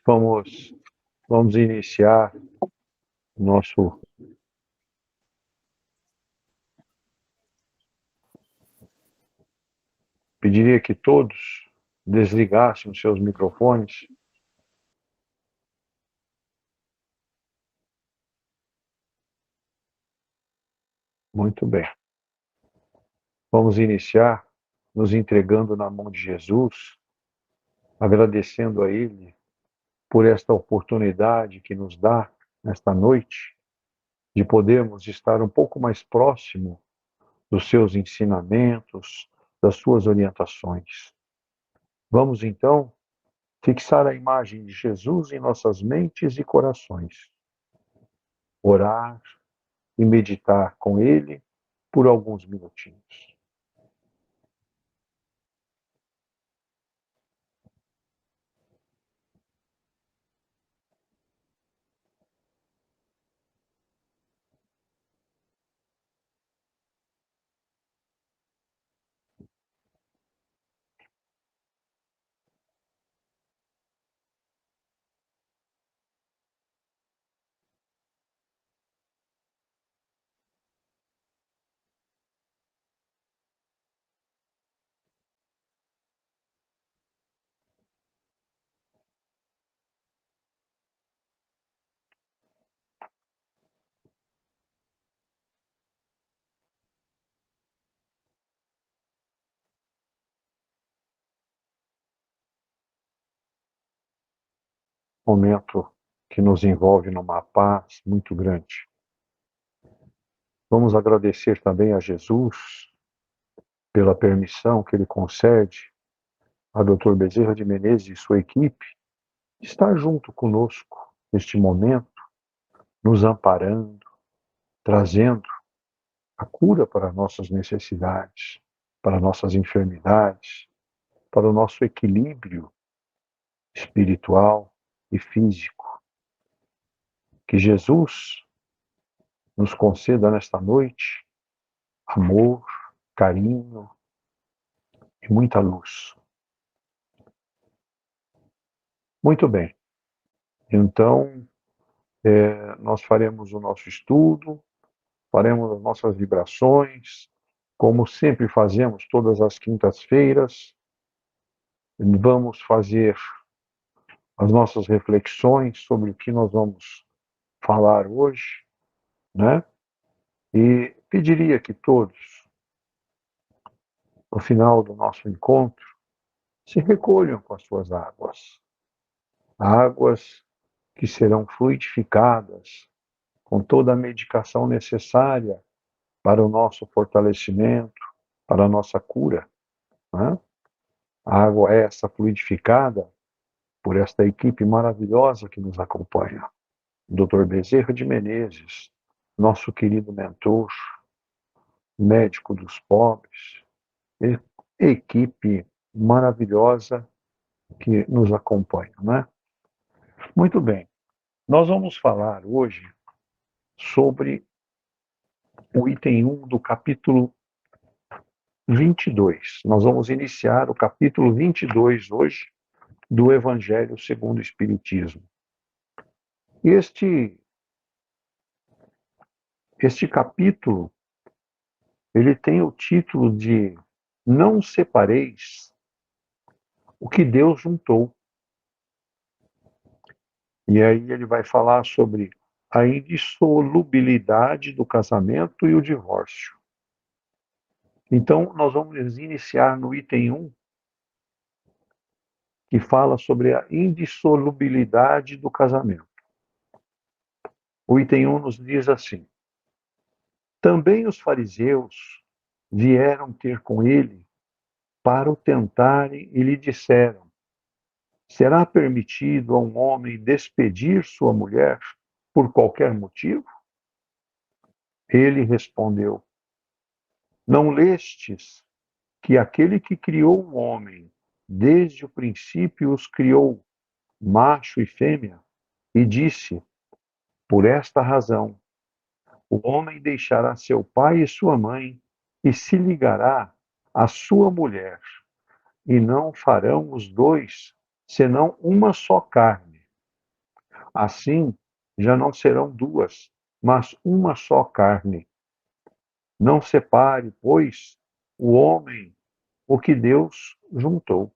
Vamos iniciar o nosso. Pediria que todos desligassem os seus microfones. Muito bem. Vamos iniciar nos entregando na mão de Jesus, agradecendo a Ele por esta oportunidade que nos dá nesta noite de podermos estar um pouco mais próximo dos seus ensinamentos, das suas orientações. Vamos então fixar a imagem de Jesus em nossas mentes e corações. Orar e meditar com Ele por alguns minutinhos. Momento que nos envolve numa paz muito grande. Vamos agradecer também a Jesus pela permissão que Ele concede a Dr. Bezerra de Menezes e sua equipe de estar junto conosco neste momento, nos amparando, trazendo a cura para nossas necessidades, para nossas enfermidades, para o nosso equilíbrio espiritual e físico. Que Jesus nos conceda nesta noite amor, carinho e muita luz. Muito bem. Então, nós faremos o nosso estudo, faremos as nossas vibrações, como sempre fazemos todas as quintas-feiras. Vamos fazer as nossas reflexões sobre o que nós vamos falar hoje, né? E pediria que todos, no final do nosso encontro, se recolham com as suas águas. Águas que serão fluidificadas com toda a medicação necessária para o nosso fortalecimento, para a nossa cura. Né? A água é essa fluidificada por esta equipe maravilhosa que nos acompanha. Dr. Bezerra de Menezes, nosso querido mentor, médico dos pobres, equipe maravilhosa que nos acompanha. Né? Muito bem, nós vamos falar hoje sobre o item 1 do capítulo 22. Nós vamos iniciar o capítulo 22 hoje do Evangelho segundo o Espiritismo. Este capítulo, ele tem o título de Não separeis o que Deus juntou. E aí ele vai falar sobre a indissolubilidade do casamento e o divórcio. Então, nós vamos iniciar no item 1, que fala sobre a indissolubilidade do casamento. O item 1 nos diz assim: Também os fariseus vieram ter com ele para o tentarem e lhe disseram: Será permitido a um homem despedir sua mulher por qualquer motivo? Ele respondeu: Não lestes que aquele que criou o homem desde o princípio os criou, macho e fêmea, e disse: Por esta razão, o homem deixará seu pai e sua mãe e se ligará à sua mulher, e não farão os dois senão uma só carne. Assim, já não serão duas, mas uma só carne. Não separe, pois, o homem o que Deus juntou.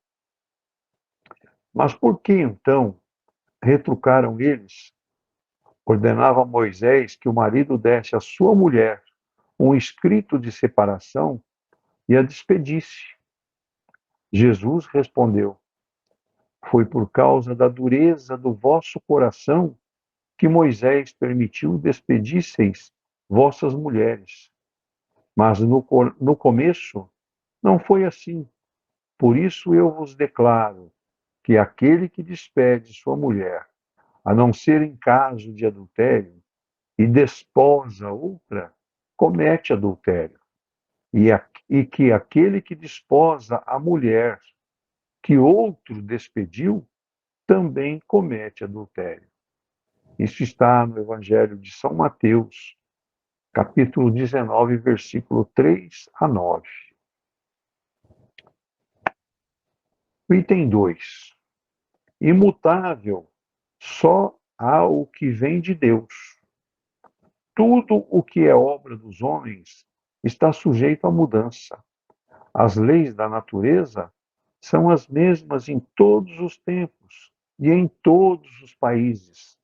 Mas por que então retrucaram eles? Ordenava Moisés que o marido desse à sua mulher um escrito de separação e a despedisse. Jesus respondeu: Foi por causa da dureza do vosso coração que Moisés permitiu despedisseis vossas mulheres. Mas no começo não foi assim. Por isso eu vos declaro que aquele que despede sua mulher, a não ser em caso de adultério, e desposa outra, comete adultério. E que aquele que desposa a mulher que outro despediu, também comete adultério. Isso está no Evangelho de São Mateus, capítulo 19, versículo 3 a 9. O item 2. Imutável, só há o que vem de Deus. Tudo o que é obra dos homens está sujeito à mudança. As leis da natureza são as mesmas em todos os tempos e em todos os países.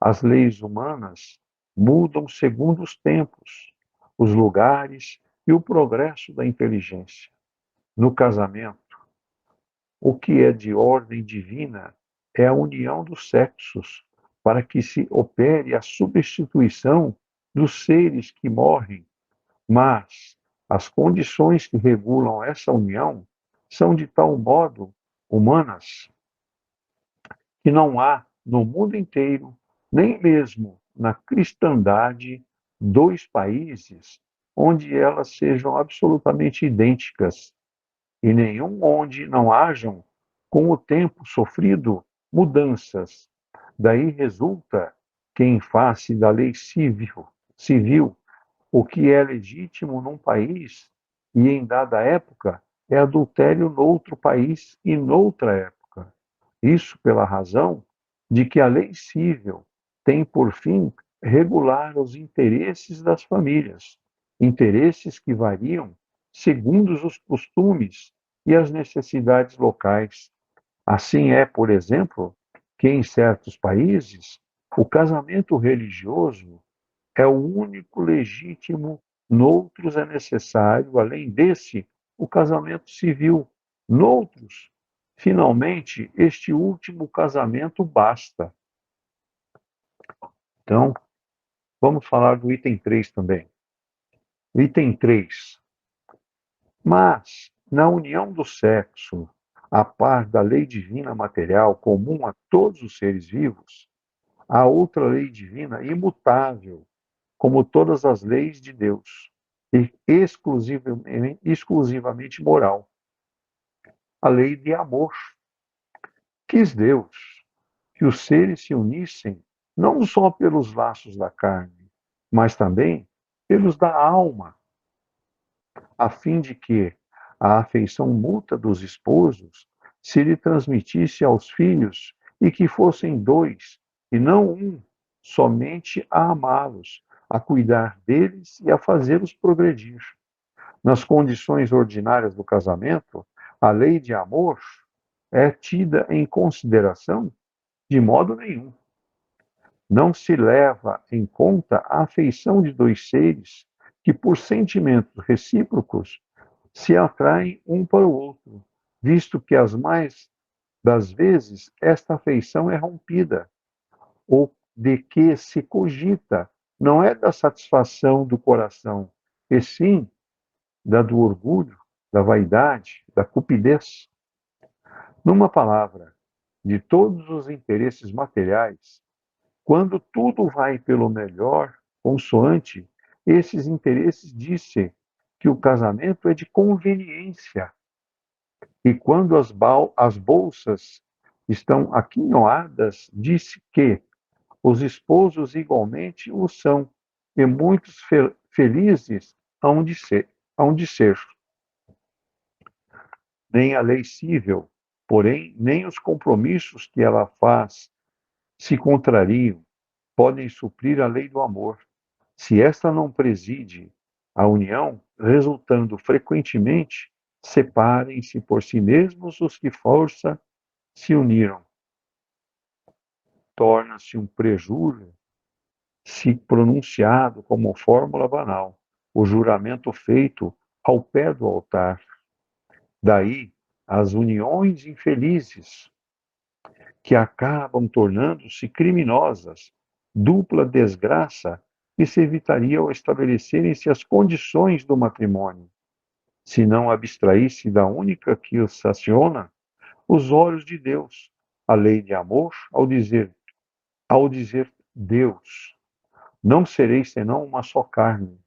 As leis humanas mudam segundo os tempos, os lugares e o progresso da inteligência. No casamento, o que é de ordem divina é a união dos sexos, para que se opere a substituição dos seres que morrem, mas as condições que regulam essa união são de tal modo humanas que não há no mundo inteiro, nem mesmo na cristandade, dois países onde elas sejam absolutamente idênticas e nenhum onde não hajam, com o tempo sofrido, mudanças. Daí resulta que, em face da lei civil, o que é legítimo num país e em dada época é adultério noutro país e noutra época. Isso pela razão de que a lei civil tem por fim regular os interesses das famílias, interesses que variam segundo os costumes e as necessidades locais. Assim é, por exemplo, que em certos países o casamento religioso é o único legítimo, noutros é necessário, além desse, o casamento civil. Noutros, finalmente, este último casamento basta. Então, vamos falar do item 3 também. Item 3. Mas, na união do sexo, a par da lei divina material comum a todos os seres vivos, há outra lei divina imutável, como todas as leis de Deus, e exclusivamente moral. A lei de amor. Quis Deus que os seres se unissem não só pelos laços da carne, mas também pelos da alma, a fim de que a afeição mútua dos esposos se lhe transmitisse aos filhos e que fossem dois, e não um, somente a amá-los, a cuidar deles e a fazê-los progredir. Nas condições ordinárias do casamento, a lei de amor é tida em consideração de modo nenhum. Não se leva em conta a afeição de dois seres que, por sentimentos recíprocos, se atraem um para o outro, visto que as mais das vezes esta afeição é rompida, ou de que se cogita não é da satisfação do coração, e sim da do orgulho, da vaidade, da cupidez. Numa palavra, de todos os interesses materiais, quando tudo vai pelo melhor, consoante esses interesses, disse que o casamento é de conveniência. E quando as bolsas estão aquinhoadas, disse que os esposos igualmente o são, e muitos felizes hão de ser. Nem a lei civil, porém, nem os compromissos que ela faz se contrariam, podem suprir a lei do amor, se esta não preside a união, resultando frequentemente, separem-se por si mesmos os que força se uniram. Torna-se um prejúrio se pronunciado como fórmula banal, o juramento feito ao pé do altar. Daí as uniões infelizes, que acabam tornando-se criminosas, dupla desgraça que se evitaria ao estabelecerem-se as condições do matrimônio, se não abstraísse da única que os saciona, os olhos de Deus, a lei de amor, ao dizer Deus, não sereis senão uma só carne.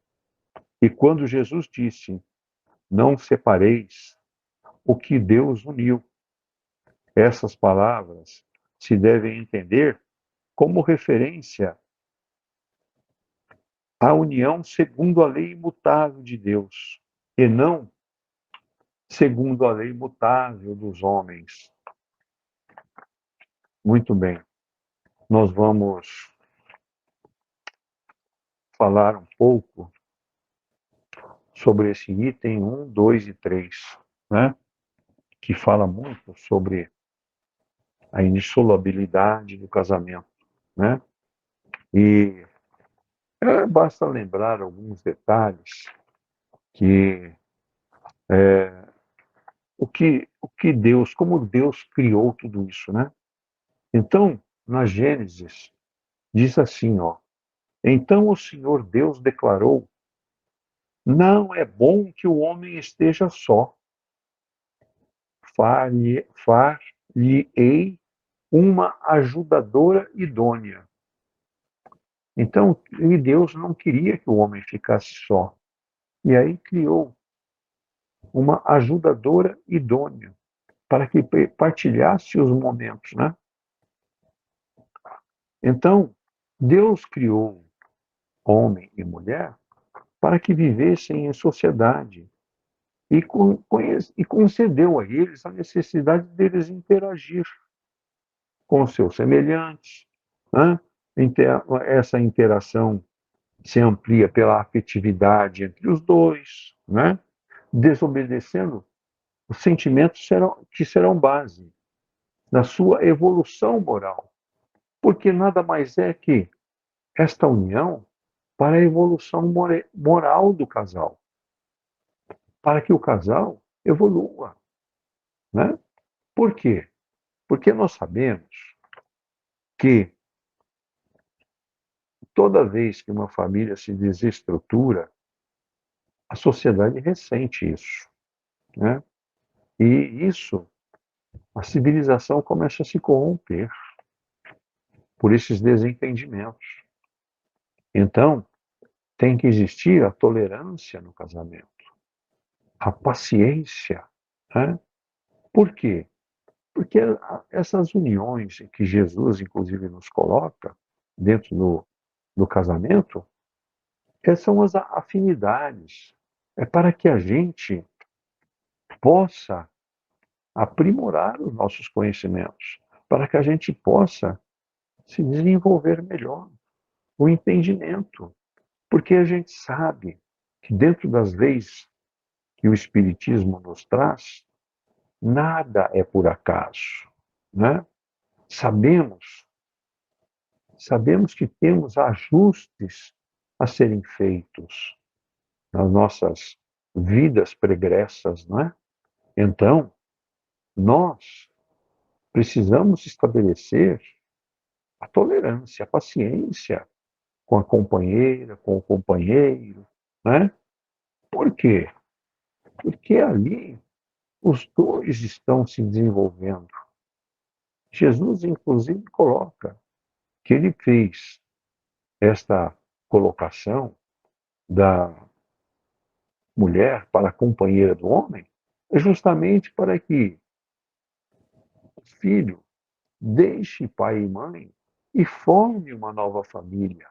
E quando Jesus disse, não separeis o que Deus uniu, essas palavras se devem entender como referência à união segundo a lei imutável de Deus, e não segundo a lei imutável dos homens. Muito bem, nós vamos falar um pouco sobre esse item 1, 2 e 3, né? Que fala muito sobre a indissolubilidade do casamento, né? E basta lembrar alguns detalhes que o que Deus, como Deus criou tudo isso, né? Então, na Gênesis, diz assim, ó: então o Senhor Deus declarou: não é bom que o homem esteja só. Far-lhe-ei uma ajudadora idônea. Então, Deus não queria que o homem ficasse só. E aí criou uma ajudadora idônea para que partilhasse os momentos, né? Então, Deus criou homem e mulher para que vivessem em sociedade e concedeu a eles a necessidade deles interagir com os seus semelhantes, né? Essa interação se amplia pela afetividade entre os dois, né? Desobedecendo os sentimentos que serão base da sua evolução moral, porque nada mais é que esta união para a evolução moral do casal, para que o casal evolua, né? Por quê? Porque nós sabemos que toda vez que uma família se desestrutura, a sociedade ressente isso, né? E isso, a civilização começa a se corromper por esses desentendimentos. Então, tem que existir a tolerância no casamento, a paciência, né? Por quê? Porque essas uniões que Jesus, inclusive, nos coloca dentro do casamento, são as afinidades. É para que a gente possa aprimorar os nossos conhecimentos, para que a gente possa se desenvolver melhor, o entendimento. Porque a gente sabe que dentro das leis que o Espiritismo nos traz, nada é por acaso, né? Sabemos, sabemos que temos ajustes a serem feitos nas nossas vidas pregressas, não é? Então, nós precisamos estabelecer a tolerância, a paciência com a companheira, com o companheiro, né? Por quê? Porque ali os dois estão se desenvolvendo. Jesus, inclusive, coloca que ele fez esta colocação da mulher para a companheira do homem, é justamente para que o filho deixe pai e mãe e forme uma nova família.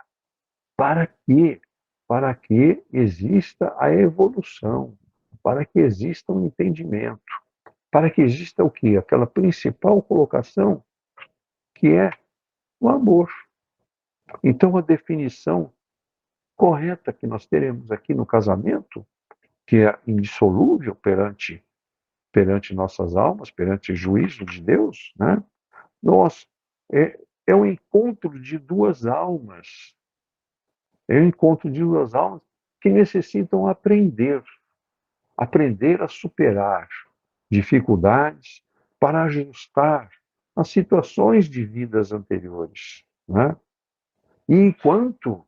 Para quê? Para que exista a evolução, para que exista um entendimento, para que exista o quê? Aquela principal colocação, que é O amor. Então, a definição correta que nós teremos aqui no casamento, que é indissolúvel perante nossas almas, perante o juízo de Deus, né? Nós, é o encontro de duas almas, é o encontro de duas almas que necessitam aprender a superar dificuldades para ajustar as situações de vidas anteriores, né? E enquanto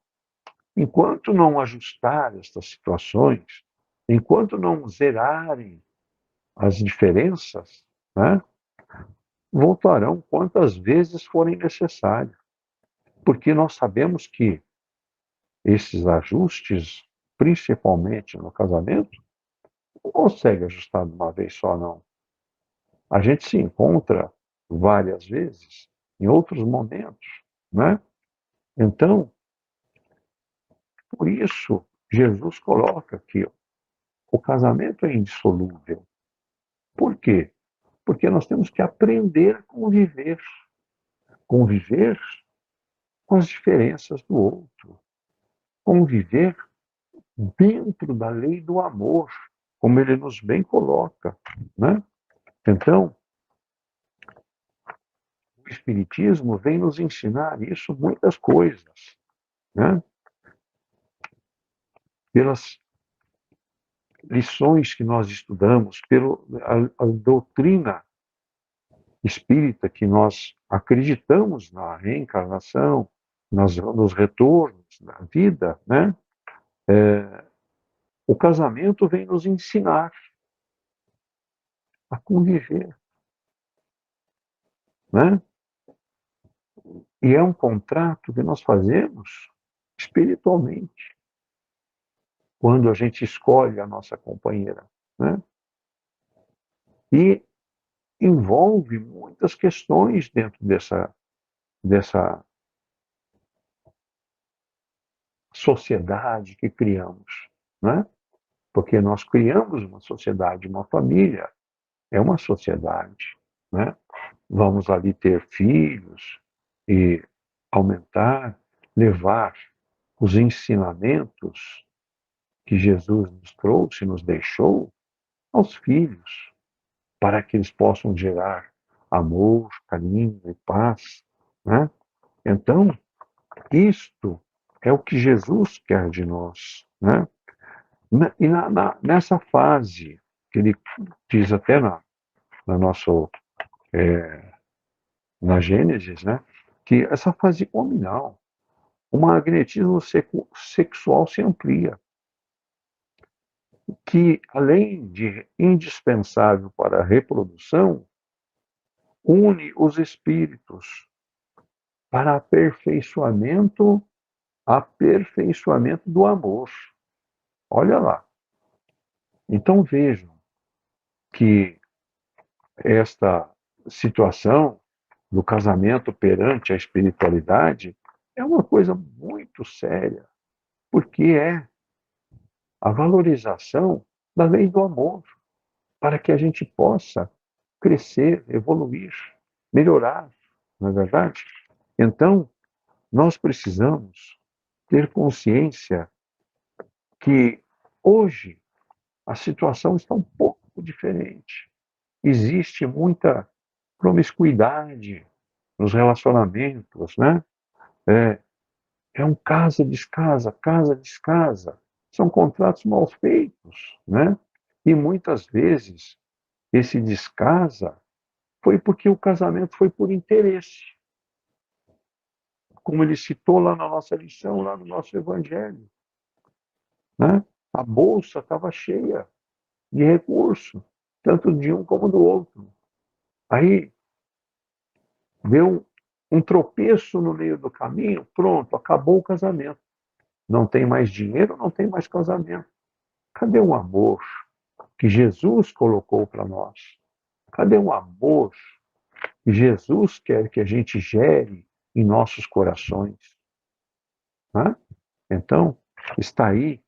não ajustar estas situações, enquanto não zerarem as diferenças, né, voltarão quantas vezes forem necessárias, porque nós sabemos que esses ajustes, principalmente no casamento, não consegue ajustar de uma vez só, não. A gente se encontra várias vezes, em outros momentos, né? Então, por isso, Jesus coloca que o casamento é indissolúvel. Por quê? Porque nós temos que aprender a conviver com as diferenças do outro, conviver dentro da lei do amor, como ele nos bem coloca, né? Então, o Espiritismo vem nos ensinar isso, muitas coisas, né? Pelas lições que nós estudamos, pela a doutrina espírita que nós acreditamos na reencarnação, nos retornos da vida, né? O casamento vem nos ensinar a conviver, né? E é um contrato que nós fazemos espiritualmente, quando a gente escolhe a nossa companheira, né? E envolve muitas questões dentro dessa sociedade que criamos, né? Porque nós criamos uma sociedade, uma família, é uma sociedade, né? Vamos ali ter filhos e aumentar, levar os ensinamentos que Jesus nos trouxe, nos deixou aos filhos, para que eles possam gerar amor, carinho e paz, né? Então, isto é o que Jesus quer de nós, né? E nessa fase que ele diz até na nosso na Gênesis, né? Que essa fase hominal, o magnetismo sexual se amplia, que além de indispensável para a reprodução, une os espíritos para aperfeiçoamento do amor. Olha lá. Então vejam que esta situação do casamento perante a espiritualidade é uma coisa muito séria, porque é a valorização da lei do amor, para que a gente possa crescer, evoluir, melhorar, não é verdade? Então, nós precisamos ter consciência que hoje a situação está um pouco diferente. Existe muita promiscuidade nos relacionamentos, né? É, é um casa, descasa. São contratos mal feitos, né? E muitas vezes esse descasa foi porque o casamento foi por interesse, como ele citou lá na nossa lição, lá no nosso evangelho, né? A bolsa estava cheia de recurso, tanto de um como do outro. Aí deu um tropeço no meio do caminho, pronto, acabou o casamento. Não tem mais dinheiro, não tem mais casamento. Cadê o amor que Jesus colocou para nós? Cadê o amor que Jesus quer que a gente gere em nossos corações? Né? Então, está aí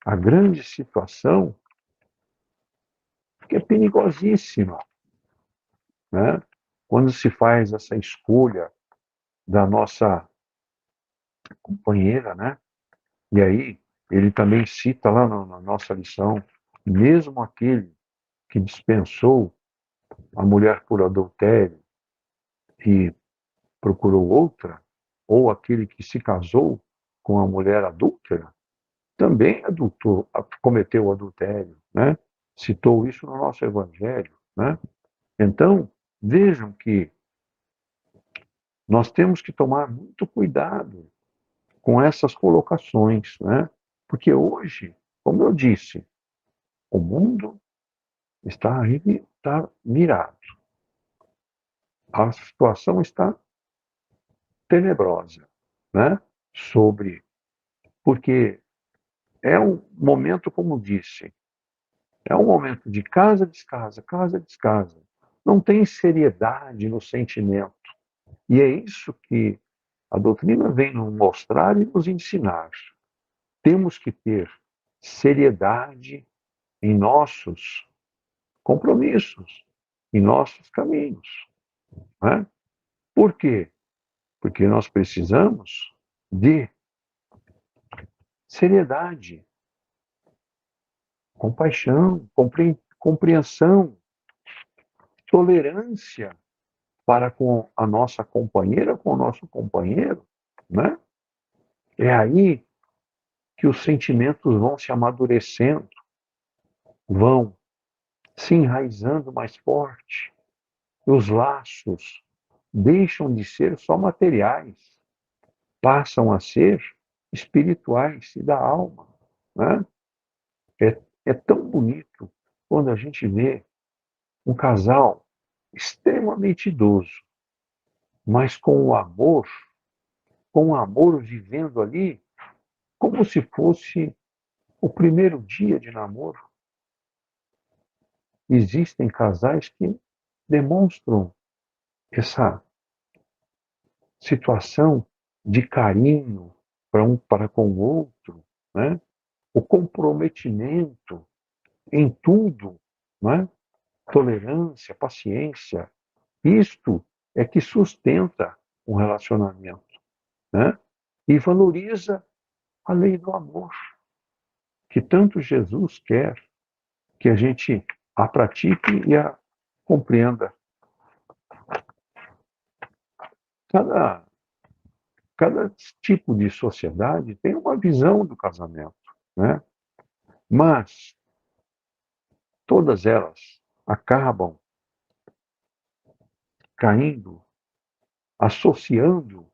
a grande situação que é perigosíssima, né? Quando se faz essa escolha da nossa companheira, né? E aí, ele também cita lá na nossa lição, mesmo aquele que dispensou a mulher por adultério e procurou outra, ou aquele que se casou com a mulher adúltera, também cometeu adultério, né? Citou isso no nosso evangelho, né? Então, vejam que nós temos que tomar muito cuidado com essas colocações, né? Porque hoje, como eu disse, o mundo está virado. A situação está tenebrosa, né? Sobre, porque é um momento, como disse, é um momento de casa, descasa, casa, descasa. Não tem seriedade no sentimento. E é isso que a doutrina vem nos mostrar e nos ensinar. Temos que ter seriedade em nossos compromissos, em nossos caminhos. Né? Por quê? Porque nós precisamos de seriedade, compaixão, compreensão, tolerância para com a nossa companheira, com o nosso companheiro. Né? É aí que os sentimentos vão se amadurecendo, vão se enraizando mais forte. Os laços deixam de ser só materiais, passam a ser espirituais e da alma. Né? É tão bonito quando a gente vê um casal extremamente idoso, mas com o amor vivendo ali como se fosse o primeiro dia de namoro. Existem casais que demonstram essa situação de carinho para um para com o outro, né? O comprometimento em tudo, né? Tolerância, paciência. Isto é que sustenta um relacionamento, né? E valoriza a lei do amor, que tanto Jesus quer que a gente a pratique e a compreenda. Cada, cada tipo de sociedade tem uma visão do casamento, né? Mas todas elas acabam caindo, associando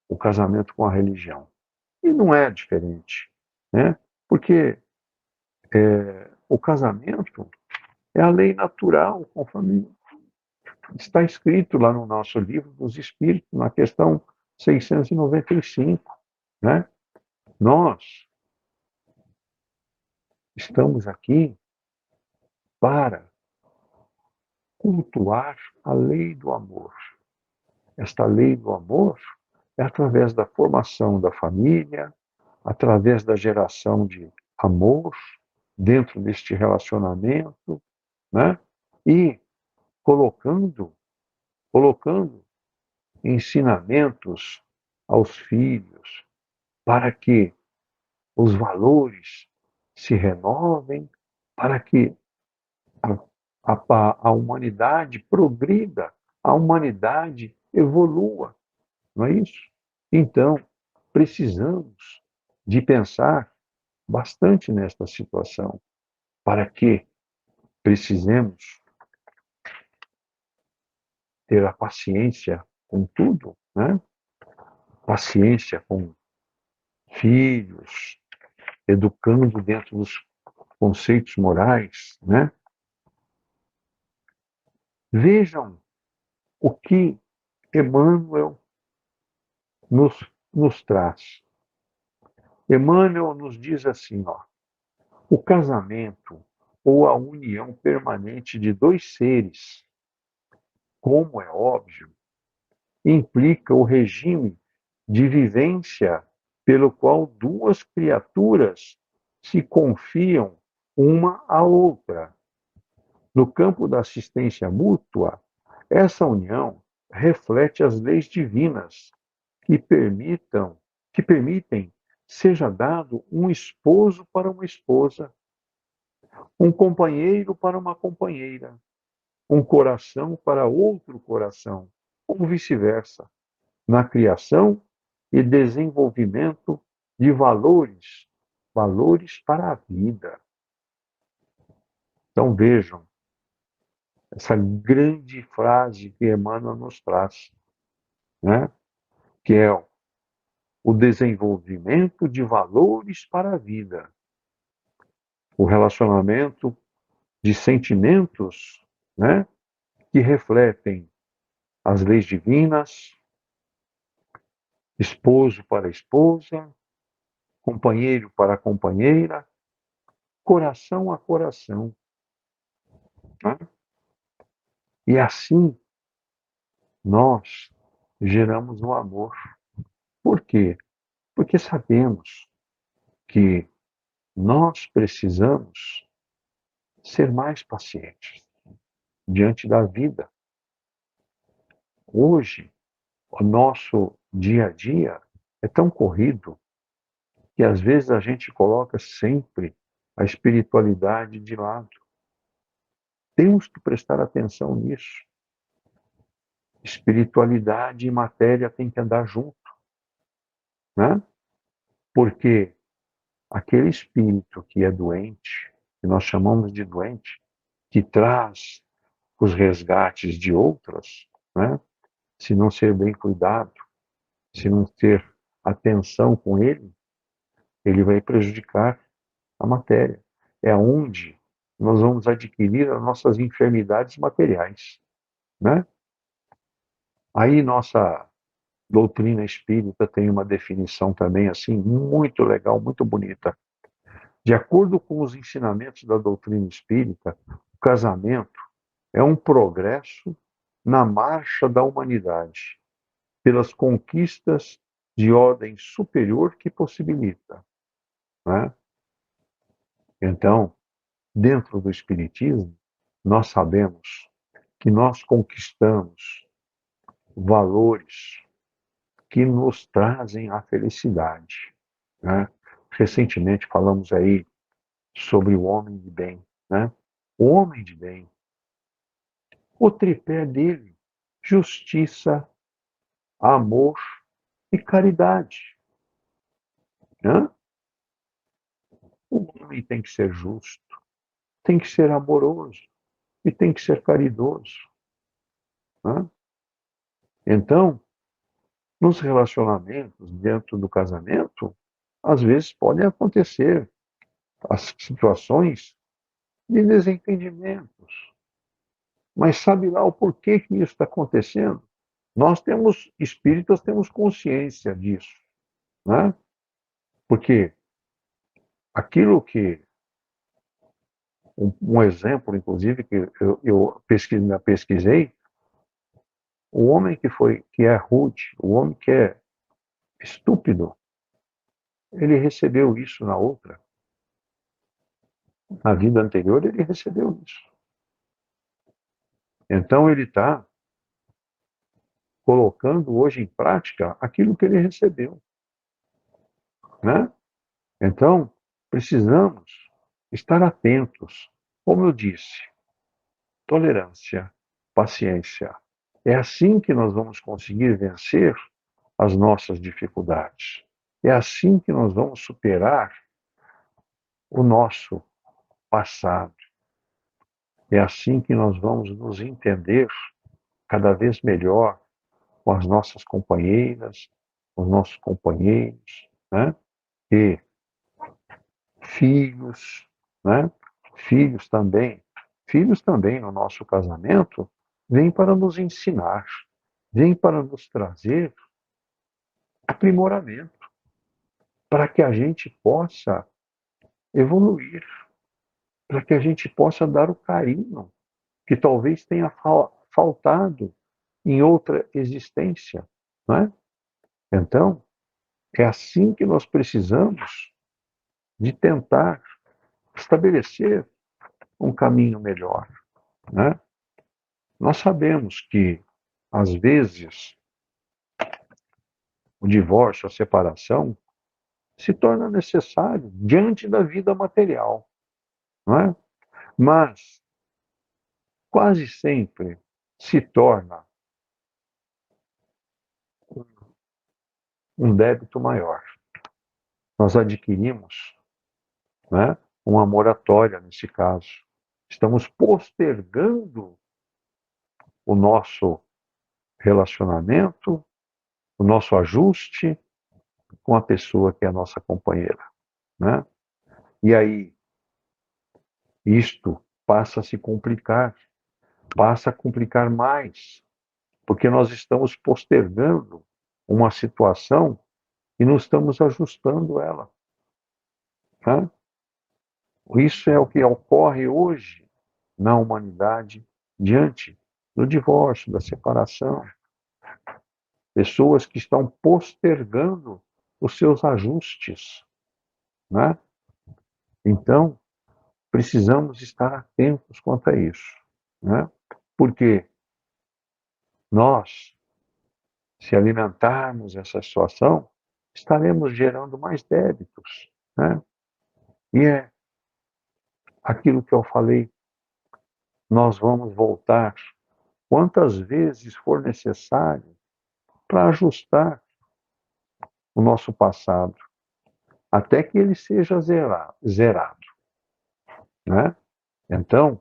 o casamento com a religião. E não é diferente, né? Porque o casamento é a lei natural, conforme está escrito lá no nosso livro dos Espíritos, na questão 695, né? Nós estamos aqui para cultuar a lei do amor. Esta lei do amor é através da formação da família, através da geração de amor dentro deste relacionamento, né? E colocando ensinamentos aos filhos para que os valores se renovem, para que a humanidade progrida, a humanidade evolua, não é isso? Então, precisamos de pensar bastante nesta situação, para que precisemos ter a paciência com tudo, né? Paciência com filhos, educando dentro dos conceitos morais, né? Vejam o que Emmanuel nos traz. Emmanuel nos diz assim, ó, o casamento ou a união permanente de dois seres, como é óbvio, implica o regime de vivência pelo qual duas criaturas se confiam uma à outra. No campo da assistência mútua, essa união reflete as leis divinas que permitem seja dado um esposo para uma esposa, um companheiro para uma companheira, um coração para outro coração, ou vice-versa, na criação e desenvolvimento de valores para a vida. Então vejam essa grande frase que Emmanuel nos traz, né? Que é o desenvolvimento de valores para a vida, o relacionamento de sentimentos, né? Que refletem as leis divinas, esposo para esposa, companheiro para companheira, coração a coração. Né? E assim nós geramos o amor. Por quê? Porque sabemos que nós precisamos ser mais pacientes diante da vida. Hoje, o nosso dia a dia é tão corrido que às vezes a gente coloca sempre a espiritualidade de lado. Temos que prestar atenção nisso. Espiritualidade e matéria têm que andar junto, né? Porque aquele espírito que é doente, que nós chamamos de doente, que traz os resgates de outras, né? Se não ser bem cuidado, se não ter atenção com ele, ele vai prejudicar a matéria. É onde nós vamos adquirir as nossas enfermidades materiais, né? Aí nossa doutrina espírita tem uma definição também assim muito legal, muito bonita. De acordo com os ensinamentos da doutrina espírita, o casamento é um progresso na marcha da humanidade, pelas conquistas de ordem superior que possibilita. Né? Então, dentro do Espiritismo, nós sabemos que nós conquistamos valores que nos trazem a felicidade. Né? Recentemente falamos aí sobre o homem de bem. Né? O homem de bem, o tripé dele, justiça, amor e caridade. Né? O homem tem que ser justo, tem que ser amoroso e tem que ser caridoso. Né? Então, nos relacionamentos, dentro do casamento, às vezes podem acontecer as situações de desentendimentos. Mas sabe lá o porquê que isso está acontecendo? Nós temos, espíritas, temos consciência disso. Né? Porque aquilo que, um exemplo, inclusive, que eu pesquisei, o homem que é rude, o homem que é estúpido, ele recebeu isso na outra. Na vida anterior, ele recebeu isso. Então, ele está colocando hoje em prática aquilo que ele recebeu. Né? Então, precisamos estar atentos. Como eu disse, tolerância, paciência. É assim que nós vamos conseguir vencer as nossas dificuldades. É assim que nós vamos superar o nosso passado. É assim que nós vamos nos entender cada vez melhor com as nossas companheiras, com os nossos companheiros, né? E filhos, né? Filhos também. Filhos também no nosso casamento vêm para nos ensinar, vêm para nos trazer aprimoramento, para que a gente possa evoluir, para que a gente possa dar o carinho que talvez tenha faltado em outra existência, não é? Então, é assim que nós precisamos de tentar estabelecer um caminho melhor, né? Nós sabemos que às vezes, o divórcio, a separação, se torna necessário diante da vida material, não é? Mas quase sempre se torna um débito maior. Nós adquirimos, né, uma moratória nesse caso. Estamos postergando o nosso relacionamento, o nosso ajuste com a pessoa que é a nossa companheira, né? E aí isto passa a complicar mais, porque nós estamos postergando uma situação e não estamos ajustando ela, né? Isso é o que ocorre hoje na humanidade diante do divórcio, da separação. Pessoas que estão postergando os seus ajustes, né? Então, precisamos estar atentos quanto a isso, né? Porque nós, se alimentarmos essa situação, estaremos gerando mais débitos, né? E é aquilo que eu falei, nós vamos voltar quantas vezes for necessário para ajustar o nosso passado, até que ele seja zerado, né? Então,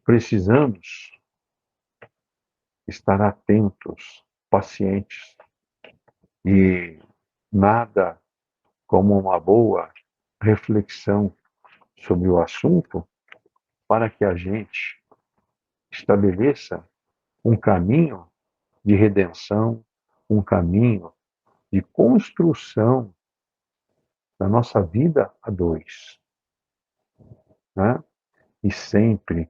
precisamos estar atentos, pacientes, e nada como uma boa reflexão sobre o assunto para que a gente estabeleça um caminho de redenção, um caminho de construção da nossa vida a dois, né? E sempre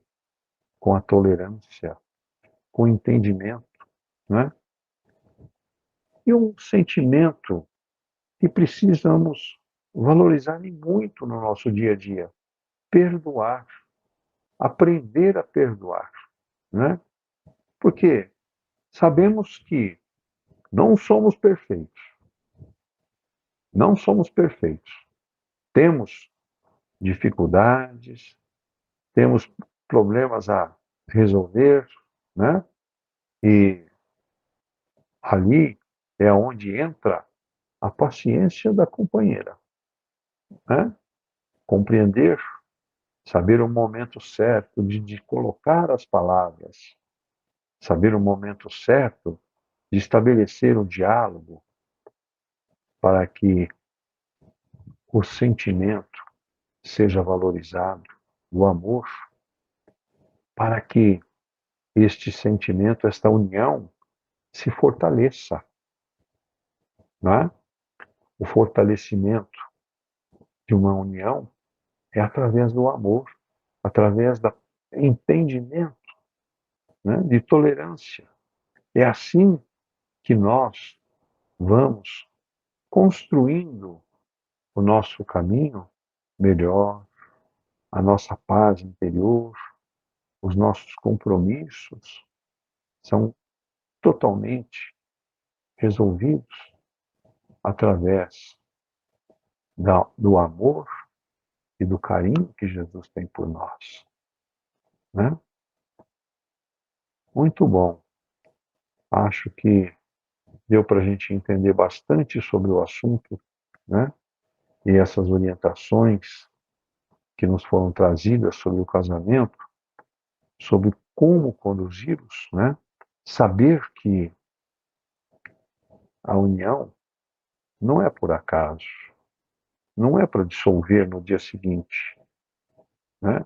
com a tolerância, com o entendimento, né? E um sentimento que precisamos valorizar muito no nosso dia a dia, perdoar, aprender a perdoar, né? Porque sabemos que não somos perfeitos, não somos perfeitos. Temos dificuldades, temos problemas a resolver, né? E ali é onde entra a paciência da companheira, né? Compreender, saber o momento certo de colocar as palavras, saber o momento certo de estabelecer um diálogo para que o sentimento seja valorizado, o amor, para que este sentimento, esta união, se fortaleça, não é? O fortalecimento de uma união é através do amor, através do entendimento, né? De tolerância. É assim que nós vamos construindo o nosso caminho melhor, a nossa paz interior, os nossos compromissos são totalmente resolvidos através do amor e do carinho que Jesus tem por nós, né? Muito bom. Acho que deu para a gente entender bastante sobre o assunto, né? E essas orientações que nos foram trazidas sobre o casamento, sobre como conduzi-los, né? Saber que a união não é por acaso, não é para dissolver no dia seguinte, né?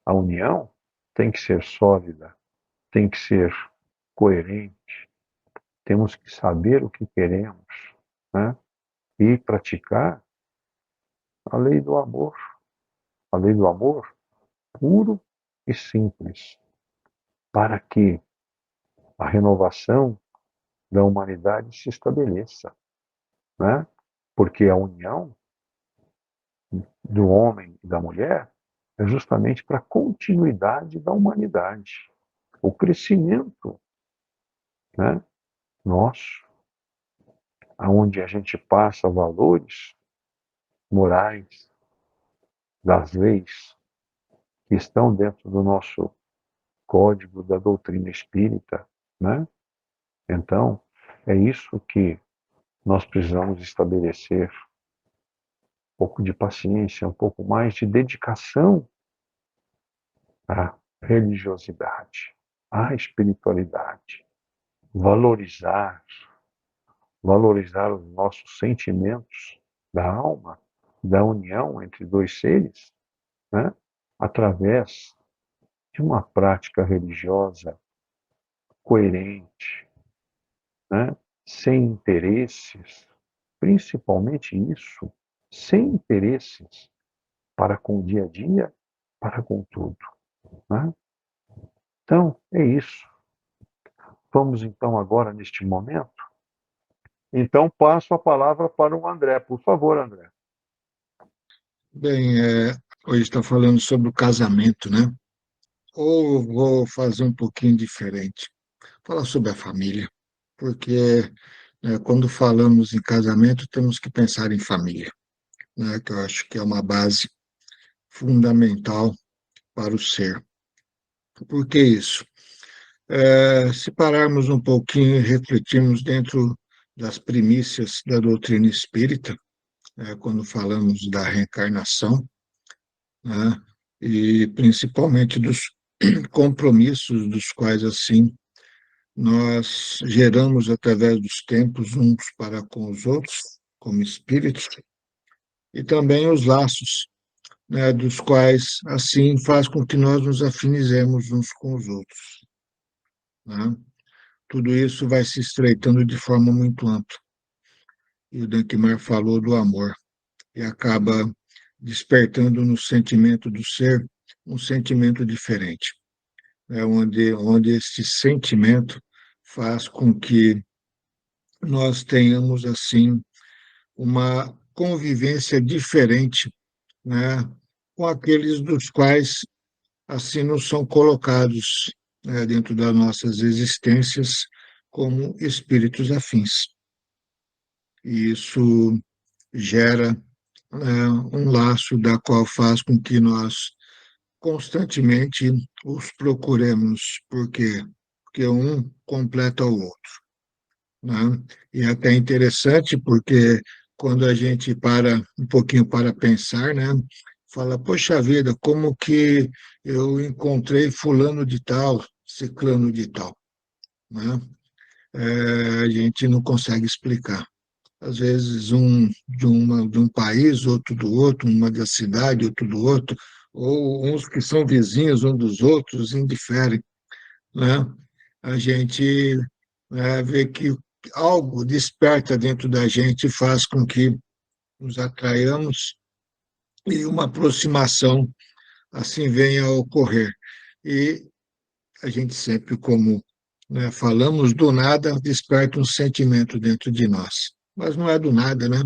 A união tem que ser sólida, tem que ser coerente, temos que saber o que queremos, né? E praticar a lei do amor, a lei do amor puro e simples, para que a renovação da humanidade se estabeleça, né? Porque a união do homem e da mulher é justamente para a continuidade da humanidade, o crescimento né, nosso, aonde a gente passa valores morais das leis que estão dentro do nosso código da doutrina espírita, né? Então, é isso que nós precisamos estabelecer, um pouco de paciência, um pouco mais de dedicação à religiosidade, à espiritualidade, valorizar, valorizar os nossos sentimentos da alma, da união entre dois seres, né? Através de uma prática religiosa coerente, né? Sem interesses, principalmente isso, sem interesses para com o dia a dia, para com tudo. Né? Então, é isso. Vamos então agora, neste momento. Então, passo a palavra para o André. Por favor, André. Bem, hoje está falando sobre o casamento, né? Ou vou fazer um pouquinho diferente, falar sobre a família, porque quando falamos em casamento, temos que pensar em família, né? Que eu acho que é uma base fundamental para o ser. Por que isso? Se pararmos um pouquinho e refletirmos dentro das primícias da doutrina espírita, quando falamos da reencarnação, né? E principalmente dos compromissos dos quais, assim, nós geramos através dos tempos uns para com os outros, como espíritos, e também os laços, né, dos quais, assim, faz com que nós nos afinizemos uns com os outros. Né? Tudo isso vai se estreitando de forma muito ampla. E o Dankmar falou do amor, e acaba despertando no sentimento do ser um sentimento diferente, onde esse sentimento faz com que nós tenhamos, assim, uma convivência diferente, né, com aqueles dos quais, assim, não são colocados, dentro das nossas existências como espíritos afins. E isso gera, um laço da qual faz com que nós constantemente os procuremos. Por quê? Porque um completa o outro. Né? E é até interessante porque quando a gente para um pouquinho para pensar, né, fala, poxa vida, como que eu encontrei fulano de tal, ciclano de tal, né? A gente não consegue explicar. Às vezes de um país, outro do outro, uma da cidade, outro do outro, ou uns que são vizinhos um dos outros, indiferem, né? A gente vê que algo desperta dentro da gente e faz com que nos atraiamos e uma aproximação assim venha a ocorrer. E a gente sempre, como, falamos, do nada desperta um sentimento dentro de nós. Mas não é do nada, né?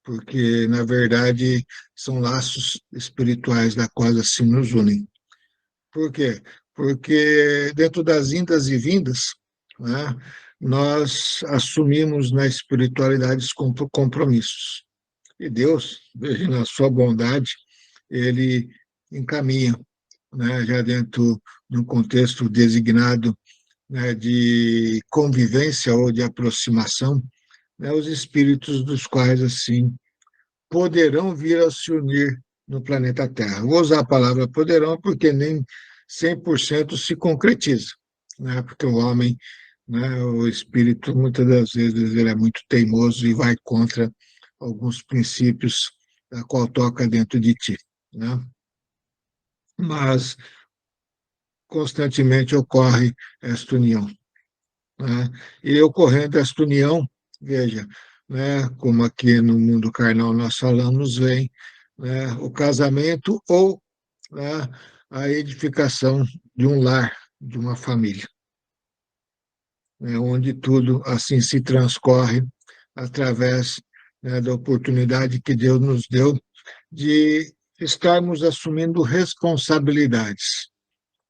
Porque, na verdade, são laços espirituais da qual assim nos unem. Por quê? Porque dentro das indas e vindas, né, nós assumimos na espiritualidade os compromissos. E Deus, veja na sua bondade, ele encaminha, né, já dentro de um contexto designado, né, de convivência ou de aproximação, né, os espíritos dos quais assim poderão vir a se unir no planeta Terra. Vou usar a palavra poderão porque nem 100% se concretiza, né? Porque o homem, né, o espírito, muitas das vezes, ele é muito teimoso e vai contra alguns princípios da qual toca dentro de ti, né? Mas constantemente ocorre esta união, né? E ocorrendo esta união, veja, né, como aqui no mundo carnal nós falamos, vem, né, o casamento ou, né, a edificação de um lar, de uma família, né, onde tudo assim se transcorre através, né, da oportunidade que Deus nos deu de estarmos assumindo responsabilidades,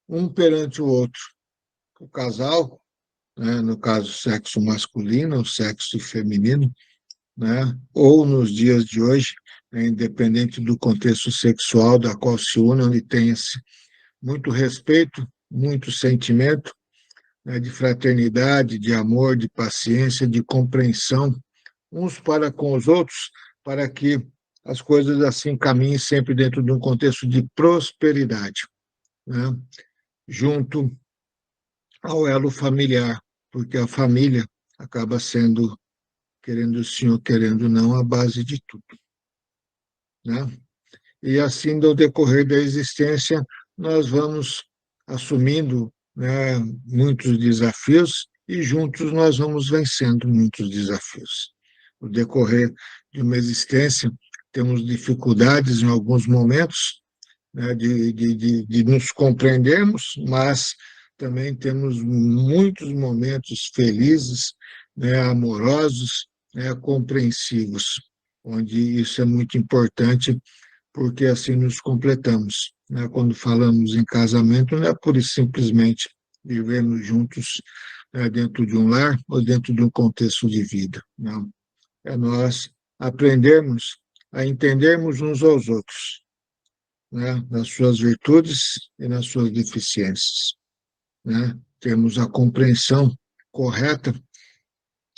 um perante o outro, o casal, né, no caso, sexo masculino ou sexo feminino, né, ou nos dias de hoje, né, independente do contexto sexual da qual se une, onde tem-se muito respeito, muito sentimento, né, de fraternidade, de amor, de paciência, de compreensão uns para com os outros, para que as coisas assim caminhem sempre dentro de um contexto de prosperidade, né? Junto ao elo familiar, porque a família acaba sendo, querendo sim ou querendo não, a base de tudo, né? E assim, no decorrer da existência, nós vamos assumindo, né, muitos desafios e juntos nós vamos vencendo muitos desafios. No decorrer de uma existência, temos dificuldades em alguns momentos, né, de nos compreendermos, mas também temos muitos momentos felizes, né, amorosos, né, compreensivos, onde isso é muito importante porque assim nos completamos, né? Quando falamos em casamento, não é pura e simplesmente vivemos juntos, né, dentro de um lar ou dentro de um contexto de vida, não. É nós aprendermos a entendermos uns aos outros, né, nas suas virtudes e nas suas deficiências, né? Temos a compreensão correta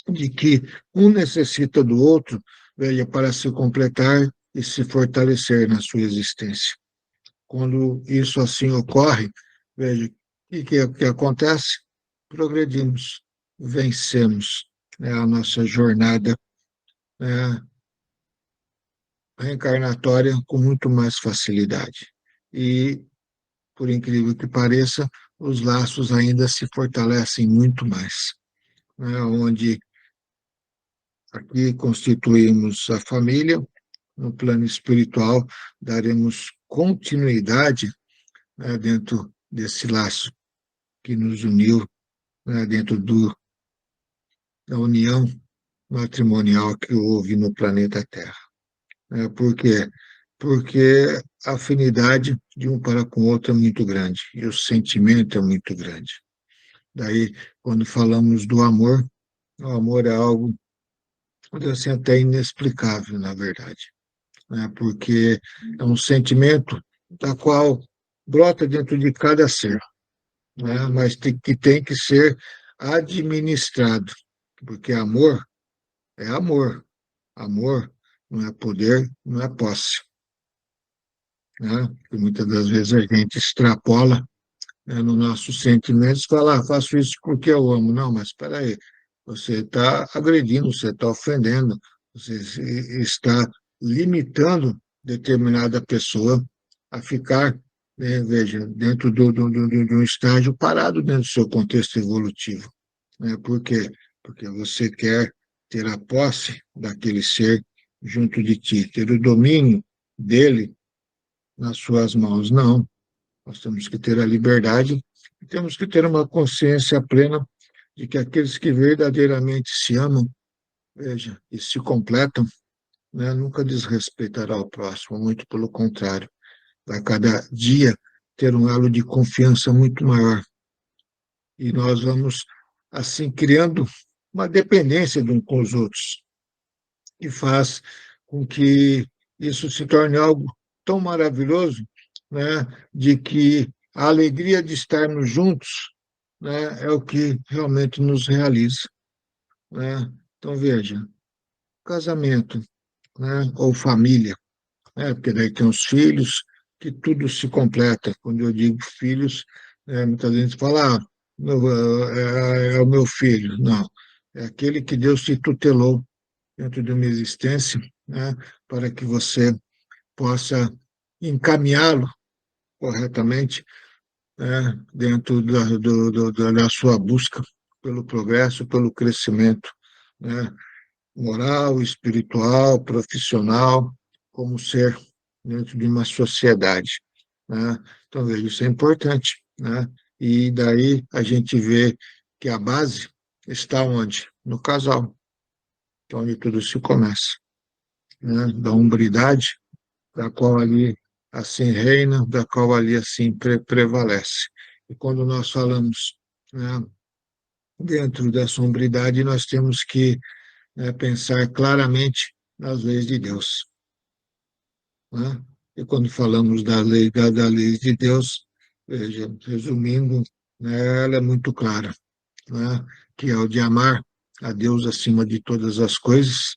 de que um necessita do outro, veja, para se completar e se fortalecer na sua existência. Quando isso assim ocorre, veja, o que acontece? Progredimos, vencemos, né, a nossa jornada, né, reencarnatória com muito mais facilidade. E, por incrível que pareça, os laços ainda se fortalecem muito mais, né, onde aqui constituímos a família, no plano espiritual, daremos continuidade, né, dentro desse laço que nos uniu, né, dentro da união matrimonial que houve no planeta Terra. Por quê? Porque a afinidade de um para com o outro é muito grande e o sentimento é muito grande. Daí, quando falamos do amor, o amor é algo assim, até inexplicável, na verdade, né? Porque é um sentimento da qual brota dentro de cada ser, né? Mas que tem que ser administrado, porque amor é amor. Amor não é poder, não é posse, né? E muitas das vezes a gente extrapola, né, nos nossos sentimentos, fala, faço isso porque eu amo. Não, mas espera aí, você está agredindo, você está ofendendo, você está limitando determinada pessoa a ficar, né, veja, dentro de um estágio parado dentro do seu contexto evolutivo. Né? Por quê? Porque você quer ter a posse daquele ser junto de ti, ter o domínio dele nas suas mãos. Não, nós temos que ter a liberdade e temos que ter uma consciência plena de que aqueles que verdadeiramente se amam, veja, e se completam, né, nunca desrespeitará o próximo, muito pelo contrário, vai cada dia ter um elo de confiança muito maior. E nós vamos, assim, criando uma dependência de uns com os outros, que faz com que isso se torne algo tão maravilhoso, né, de que a alegria de estarmos juntos, né, é o que realmente nos realiza, né? Então, veja, casamento, né, ou família, né, porque daí tem os filhos, que tudo se completa. Quando eu digo filhos, muita gente fala, é o meu filho. Não, é aquele que Deus te tutelou dentro de uma existência, né, para que você possa encaminhá-lo corretamente, né, dentro da sua busca pelo progresso, pelo crescimento, né, moral, espiritual, profissional, como ser dentro de uma sociedade, né? Então, veja, isso é importante, né? E daí a gente vê que a base está onde? No casal, que é onde tudo se começa, né? Da hombridade, da qual ali assim reina, da qual ali assim prevalece. E quando nós falamos, né, dentro da sombridade, nós temos que, pensar claramente nas leis de Deus, né? E quando falamos da lei de Deus, veja, resumindo, né, ela é muito clara, né? Que é o de amar a Deus acima de todas as coisas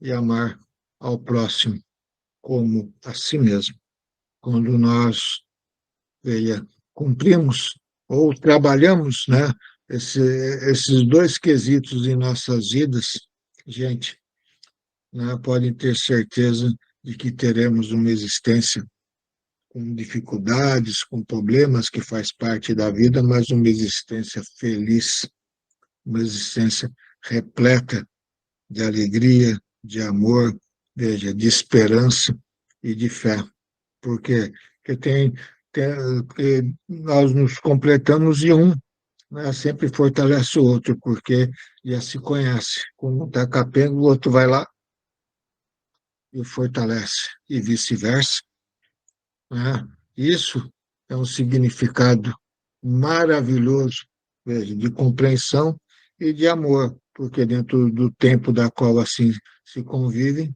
e amar ao próximo como a si mesmo. Quando nós, veja, cumprimos ou trabalhamos, né, esses dois quesitos em nossas vidas, gente, né, podem ter certeza de que teremos uma existência com dificuldades, com problemas que faz parte da vida, mas uma existência feliz, uma existência repleta de alegria, de amor, veja, de esperança e de fé. Por quê? Porque porque nós nos completamos e um, né, sempre fortalece o outro, porque já se conhece. Quando um está capenga, o outro vai lá e o fortalece, e vice-versa, né? Isso é um significado maravilhoso, veja, de compreensão e de amor, porque dentro do tempo da qual assim se convivem,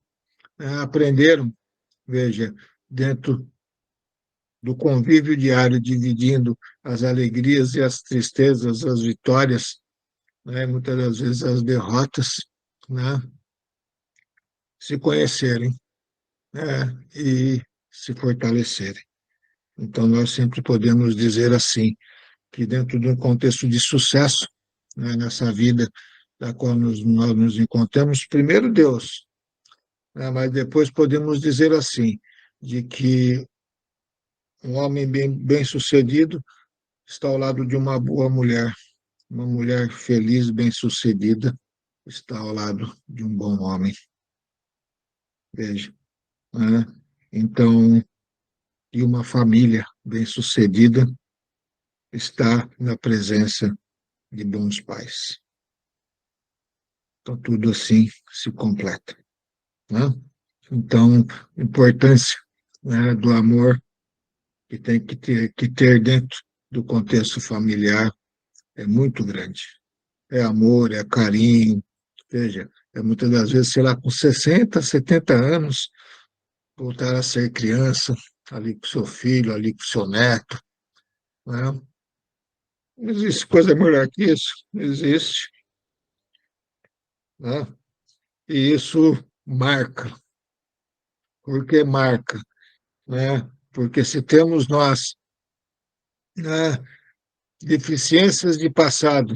aprenderam, veja, dentro do convívio diário, dividindo as alegrias e as tristezas, as vitórias, né, muitas das vezes as derrotas, né, se conhecerem, né, e se fortalecerem. Então, nós sempre podemos dizer assim, que dentro de um contexto de sucesso, né, nessa vida da qual nós nos encontramos, primeiro Deus, né, mas depois podemos dizer assim, de que um homem bem-sucedido está ao lado de uma mulher feliz, bem-sucedida, está ao lado de um bom homem, veja, né? Então, e uma família bem-sucedida está na presença de bons pais. Então, tudo assim se completa, né? Então, a importância, né, do amor que ter dentro do contexto familiar é muito grande. É amor, é carinho, veja, muitas das vezes, sei lá, com 60, 70 anos, voltar a ser criança, ali com seu filho, ali com seu neto, né? Não existe coisa melhor que isso, não existe, né? E isso marca. Por que marca? Né? Porque se temos nós, né, deficiências de passado,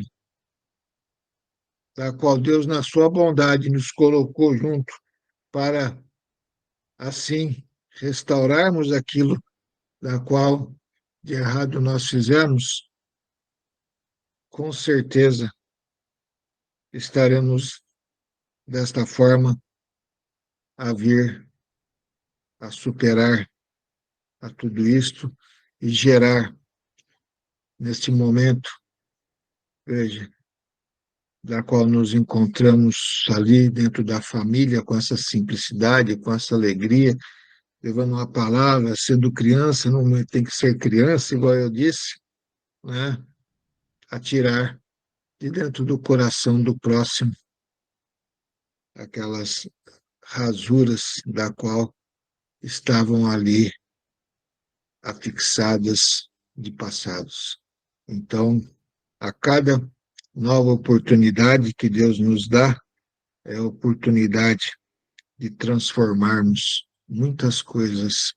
da qual Deus, na sua bondade, nos colocou junto para, assim, restaurarmos aquilo da qual de errado nós fizemos, com certeza estaremos, desta forma, a vir a superar a tudo isto e gerar, neste momento, veja, da qual nos encontramos ali dentro da família, com essa simplicidade, com essa alegria, levando uma palavra, sendo criança, não tem que ser criança, igual eu disse, né? A tirar de dentro do coração do próximo aquelas rasuras da qual estavam ali afixadas de passados. Então, a cada nova oportunidade que Deus nos dá, é a oportunidade de transformarmos muitas coisas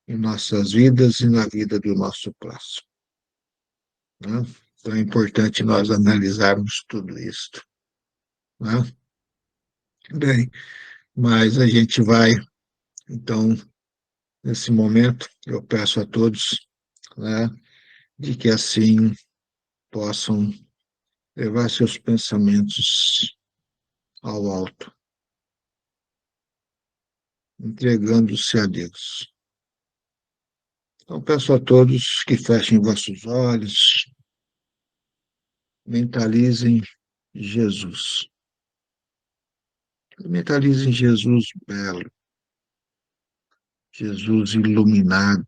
em nossas vidas e na vida do nosso próximo, né? Então é importante nós analisarmos tudo isso, né? Bem, mas a gente vai, então, nesse momento, eu peço a todos, né, de que assim possam levar seus pensamentos ao alto, entregando-se a Deus. Então, peço a todos que fechem vossos olhos, mentalizem Jesus. Mentalizem Jesus belo, Jesus iluminado,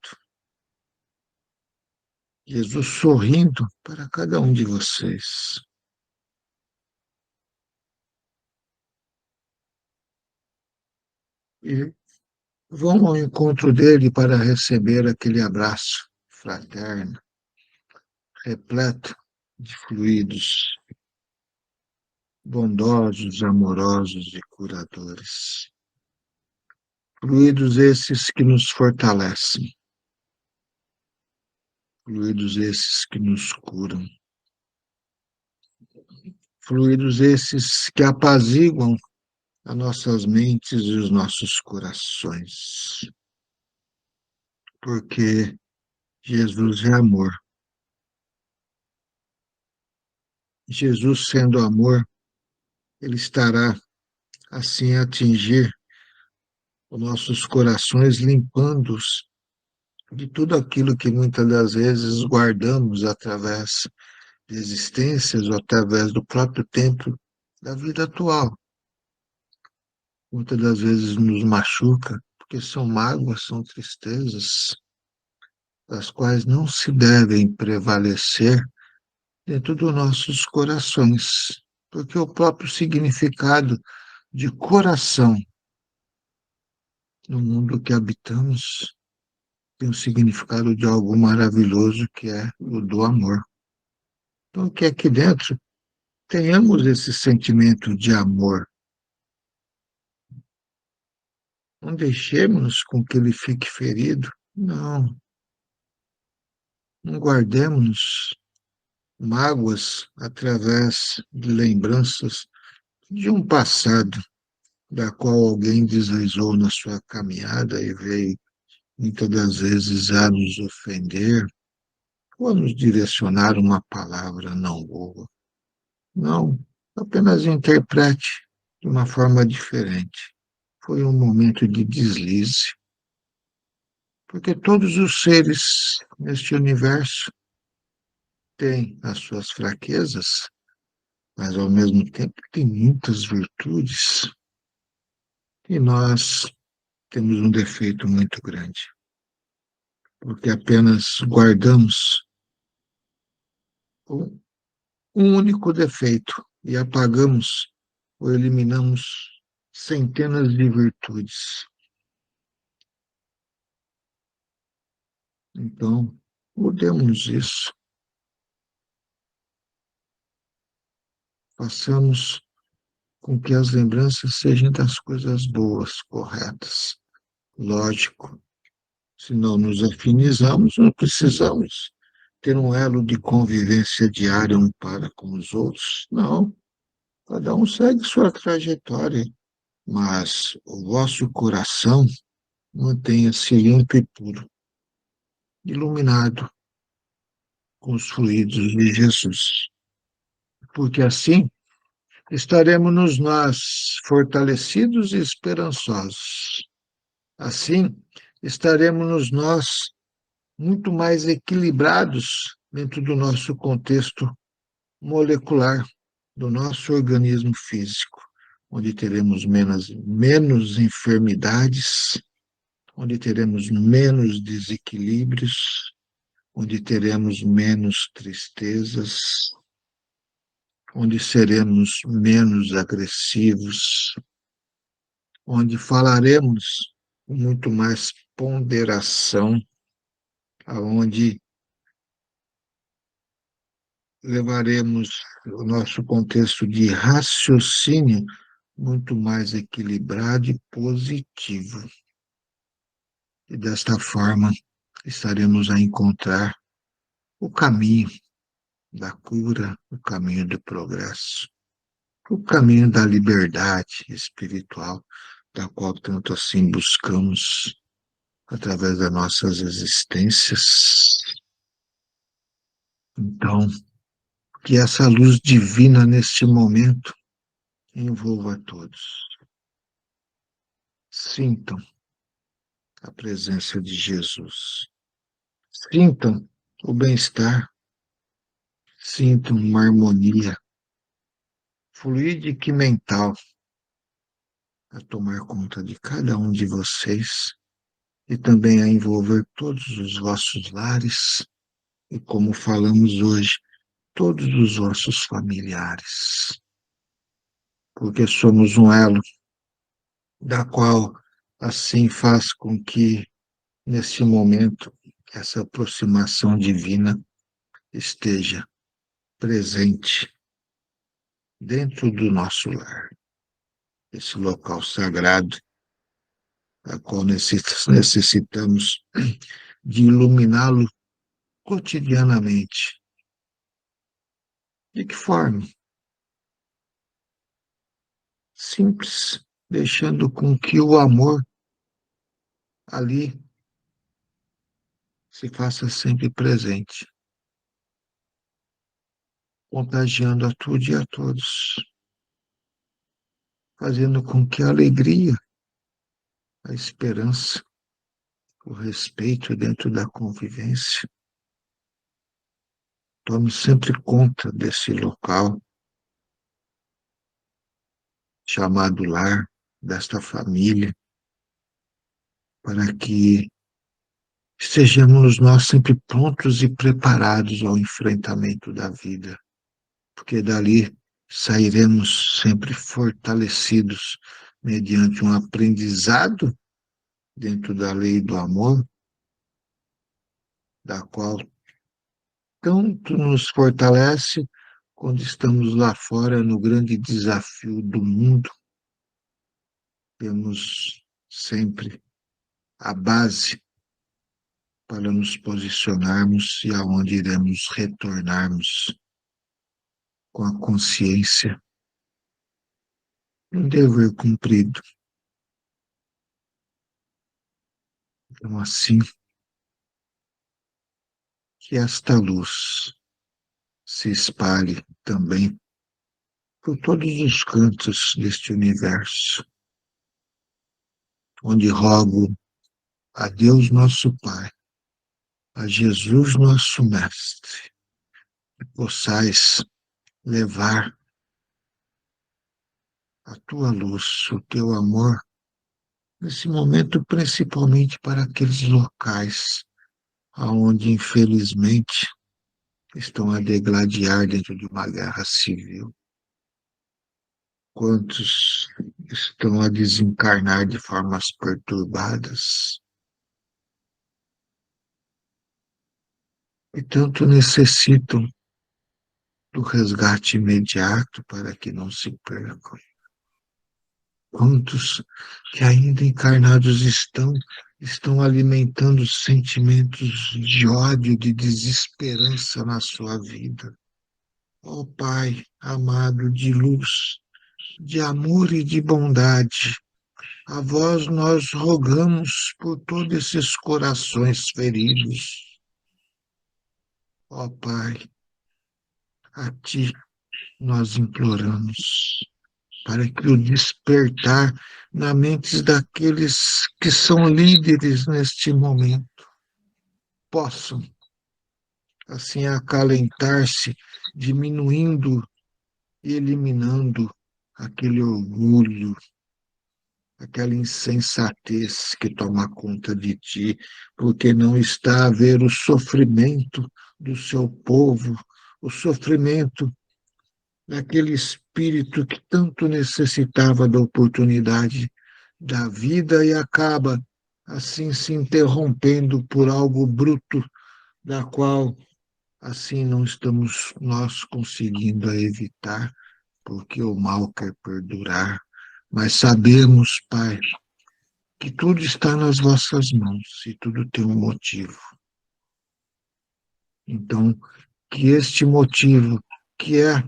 Jesus sorrindo para cada um de vocês. e vão ao encontro dele para receber aquele abraço fraterno, repleto de fluidos bondosos, amorosos e curadores. Fluidos esses que nos fortalecem, fluidos esses que nos curam, fluidos esses que apaziguam as nossas mentes e os nossos corações. Porque Jesus é amor. Jesus, sendo amor, ele estará assim a atingir os nossos corações, limpando-os de tudo aquilo que muitas das vezes guardamos através de existências ou através do próprio tempo da vida atual. Muitas das vezes nos machuca, porque são mágoas, são tristezas, as quais não se devem prevalecer dentro dos nossos corações, porque o próprio significado de coração no mundo que habitamos tem o significado de algo maravilhoso que é o do amor. Então, que aqui dentro tenhamos esse sentimento de amor. Não deixemos com que ele fique ferido. Não. Não guardemos mágoas através de lembranças de um passado da qual alguém deslizou na sua caminhada e veio muitas das vezes a nos ofender ou a nos direcionar uma palavra não boa. Não, apenas interprete de uma forma diferente. Foi um momento de deslize, porque todos os seres neste universo têm as suas fraquezas, mas ao mesmo tempo têm muitas virtudes. E nós temos um defeito muito grande, porque apenas guardamos um único defeito e apagamos ou eliminamos centenas de virtudes. Então, mudemos isso. Façamos com que as lembranças sejam das coisas boas, corretas. Lógico, se não nos afinizamos, não precisamos ter um elo de convivência diária um para com os outros. Não, cada um segue sua trajetória, mas o vosso coração mantenha-se limpo e puro, iluminado com os fluidos de Jesus, porque assim estaremos nós fortalecidos e esperançosos. Assim estaremos nós muito mais equilibrados dentro do nosso contexto molecular, do nosso organismo físico, onde teremos menos enfermidades, onde teremos menos desequilíbrios, onde teremos menos tristezas, onde seremos menos agressivos, onde falaremos com muito mais ponderação, aonde levaremos o nosso contexto de raciocínio muito mais equilibrado e positivo. E desta forma estaremos a encontrar o caminho da cura, o caminho do progresso, o caminho da liberdade espiritual, da qual tanto assim buscamos através das nossas existências. Então, que essa luz divina neste momento envolva todos. Sintam a presença de Jesus. Sintam o bem-estar. Sintam uma harmonia fluídica e mental a tomar conta de cada um de vocês e também a envolver todos os vossos lares e, como falamos hoje, todos os vossos familiares. Porque somos um elo da qual assim faz com que, nesse momento, essa aproximação divina esteja presente dentro do nosso lar, esse local sagrado, a qual necessitamos de iluminá-lo cotidianamente. De que forma? Simples, deixando com que o amor ali se faça sempre presente, contagiando a tudo e a todos, fazendo com que a alegria, a esperança, o respeito dentro da convivência tome sempre conta desse local chamado lar, desta família, para que estejamos nós sempre prontos e preparados ao enfrentamento da vida, porque dali sairemos sempre fortalecidos mediante um aprendizado dentro da lei do amor, da qual tanto nos fortalece quando estamos lá fora no grande desafio do mundo. Temos sempre a base para nos posicionarmos e aonde iremos retornarmos com a consciência de um dever cumprido. Então, assim, que esta luz se espalhe também por todos os cantos deste universo, onde rogo a Deus nosso Pai, a Jesus nosso Mestre, que possais levar a tua luz, o teu amor, nesse momento, principalmente para aqueles locais onde, infelizmente, estão a degladiar dentro de uma guerra civil. Quantos estão a desencarnar de formas perturbadas e tanto necessitam do resgate imediato para que não se percam. Quantos que ainda encarnados estão alimentando sentimentos de ódio, de desesperança na sua vida. Ó Pai amado de luz, de amor e de bondade, a vós nós rogamos por todos esses corações feridos. Ó Pai, a Ti nós imploramos para que o despertar na mente daqueles que são líderes neste momento possam, assim, acalentar-se, diminuindo e eliminando aquele orgulho, aquela insensatez que toma conta de ti, porque não está a ver o sofrimento do seu povo, o sofrimento daquele espírito que tanto necessitava da oportunidade da vida e acaba assim se interrompendo por algo bruto, da qual assim não estamos nós conseguindo evitar, porque o mal quer perdurar. Mas sabemos, Pai, que tudo está nas vossas mãos e tudo tem um motivo. Então, que este motivo, que é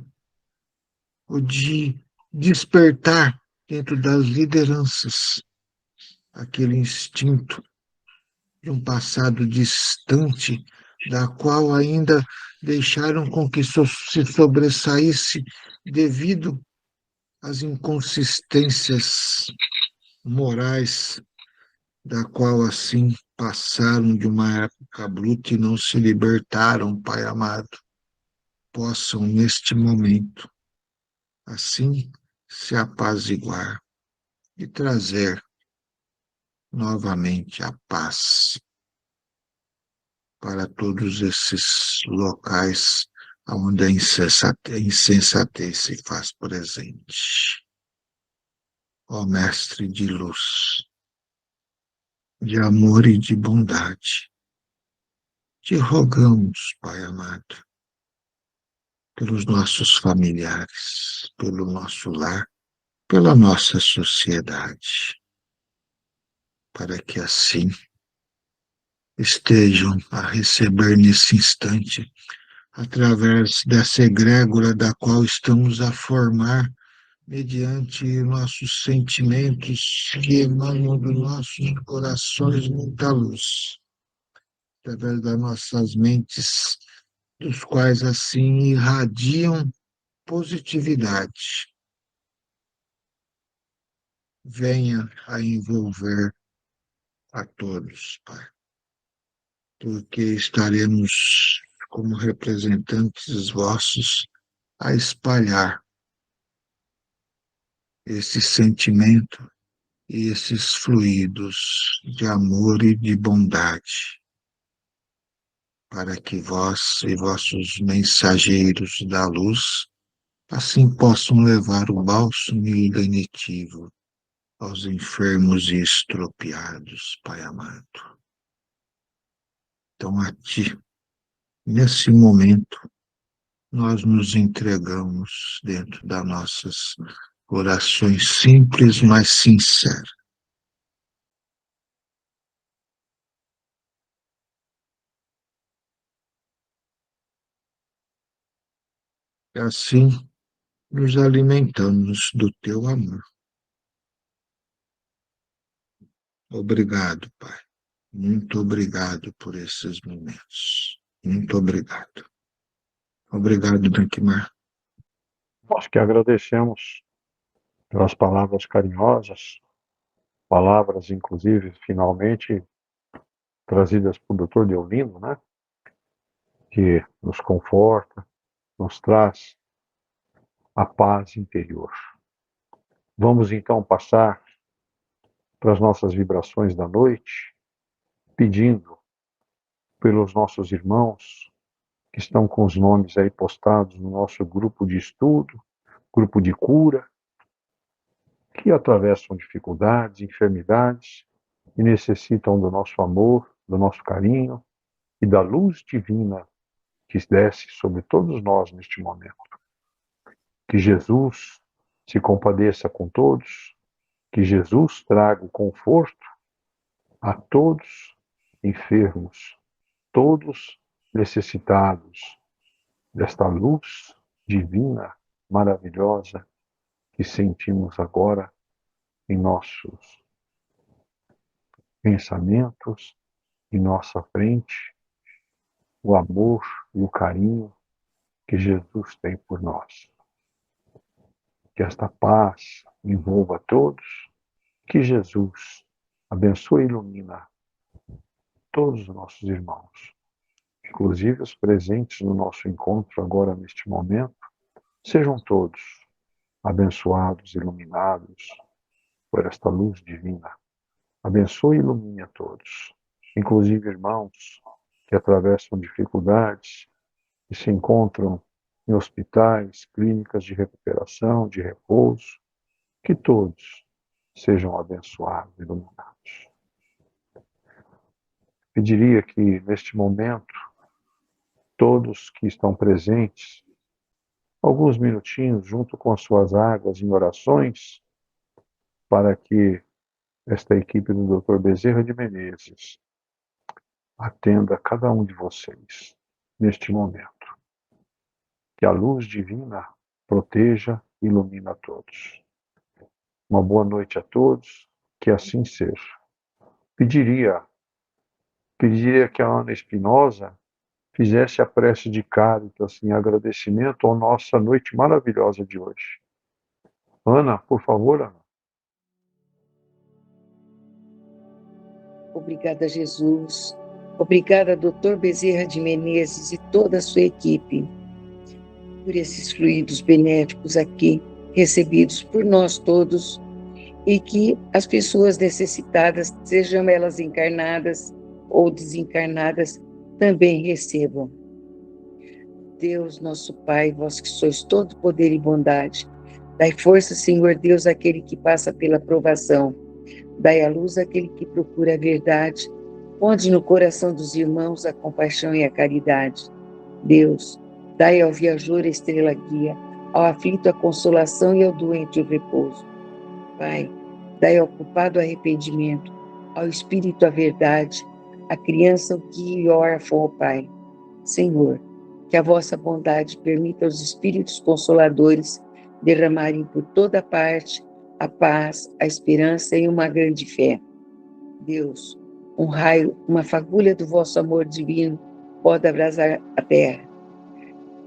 o de despertar dentro das lideranças aquele instinto de um passado distante, da qual ainda deixaram com que se sobressaísse devido às inconsistências morais, da qual assim passaram de uma época bruta e não se libertaram, Pai amado, possam neste momento assim se apaziguar e trazer novamente a paz para todos esses locais onde a insensatez se faz presente. Ó Mestre de luz, de amor e de bondade. Te rogamos, Pai amado, pelos nossos familiares, pelo nosso lar, pela nossa sociedade, para que assim estejam a receber nesse instante, através dessa egrégora da qual estamos a formar, mediante nossos sentimentos que emanam dos nossos corações muita luz, através das nossas mentes, dos quais assim irradiam positividade. Venha a envolver a todos, Pai, porque estaremos como representantes vossos a espalhar esse sentimento e esses fluidos de amor e de bondade, para que vós e vossos mensageiros da luz assim possam levar o bálsamo e o lenitivo aos enfermos e estropiados, Pai amado. Então, a Ti, nesse momento, nós nos entregamos dentro das nossas orações simples, mas sinceras. E assim, nos alimentamos do Teu amor. Obrigado, Pai. Muito obrigado por esses momentos. Muito obrigado. Obrigado, Dankmar. Nós que agradecemos pelas palavras carinhosas, palavras, inclusive, finalmente trazidas por Dr. Deolino, né? Que nos conforta, nos traz a paz interior. Vamos então passar para as nossas vibrações da noite, pedindo pelos nossos irmãos que estão com os nomes aí postados no nosso grupo de estudo, grupo de cura, que atravessam dificuldades, enfermidades e necessitam do nosso amor, do nosso carinho e da luz divina que desce sobre todos nós neste momento. Que Jesus se compadeça com todos, que Jesus traga o conforto a todos enfermos, todos necessitados desta luz divina, maravilhosa que sentimos agora em nossos pensamentos, em nossa frente, o amor e o carinho que Jesus tem por nós. Que esta paz envolva todos, que Jesus abençoe e ilumina todos os nossos irmãos, inclusive os presentes no nosso encontro agora neste momento, sejam todos abençoados, iluminados por esta luz divina. Abençoe e ilumine a todos, inclusive irmãos que atravessam dificuldades e se encontram em hospitais, clínicas de recuperação, de repouso, que todos sejam abençoados e iluminados. Pediria que, neste momento, todos que estão presentes, alguns minutinhos junto com as suas águas em orações, para que esta equipe do Dr. Bezerra de Menezes atenda a cada um de vocês neste momento. Que a luz divina proteja e ilumine a todos. Uma boa noite a todos, que assim seja. Pediria que a Ana Espinosa fizesse a prece de Cáritas em agradecimento à nossa noite maravilhosa de hoje. Ana, por favor, Ana. Obrigada, Jesus. Obrigada, Dr. Bezerra de Menezes e toda a sua equipe, por esses fluidos benéficos aqui, recebidos por nós todos, e que as pessoas necessitadas, sejam elas encarnadas ou desencarnadas, também recebam. Deus, nosso Pai, vós que sois todo poder e bondade, dai força, Senhor Deus, àquele que passa pela provação. Dai à luz àquele que procura a verdade. Ponde no coração dos irmãos a compaixão e a caridade. Deus, dai ao viajor a estrela guia, ao aflito a consolação e ao doente o repouso. Pai, dai ao culpado arrependimento, ao espírito a verdade, à criança o guia e ao órfão o Pai. Senhor, que a vossa bondade permita aos espíritos consoladores derramarem por toda parte a paz, a esperança e uma grande fé. Deus, um raio, uma fagulha do vosso amor divino pode abrasar a terra.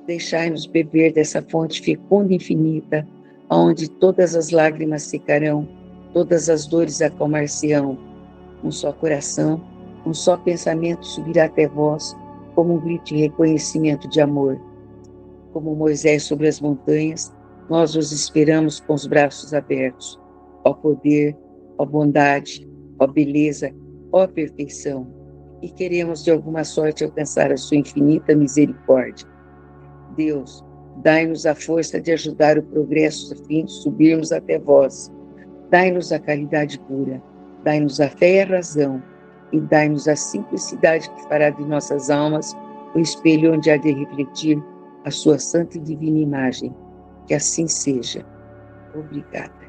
Deixai-nos beber dessa fonte fecunda e infinita, onde todas as lágrimas secarão, todas as dores acalmar-se-ão. Um só coração, um só pensamento subirá até vós, como um grito de reconhecimento de amor. Como Moisés sobre as montanhas, nós os esperamos com os braços abertos. Ó poder, ó bondade, ó beleza, ó perfeição. E queremos de alguma sorte alcançar a sua infinita misericórdia. Deus, dai-nos a força de ajudar o progresso a fim de subirmos até vós. Dai-nos a caridade pura, dai-nos a fé e a razão, e dai-nos a simplicidade que fará de nossas almas o espelho onde há de refletir a sua santa e divina imagem. Que assim seja. Obrigada.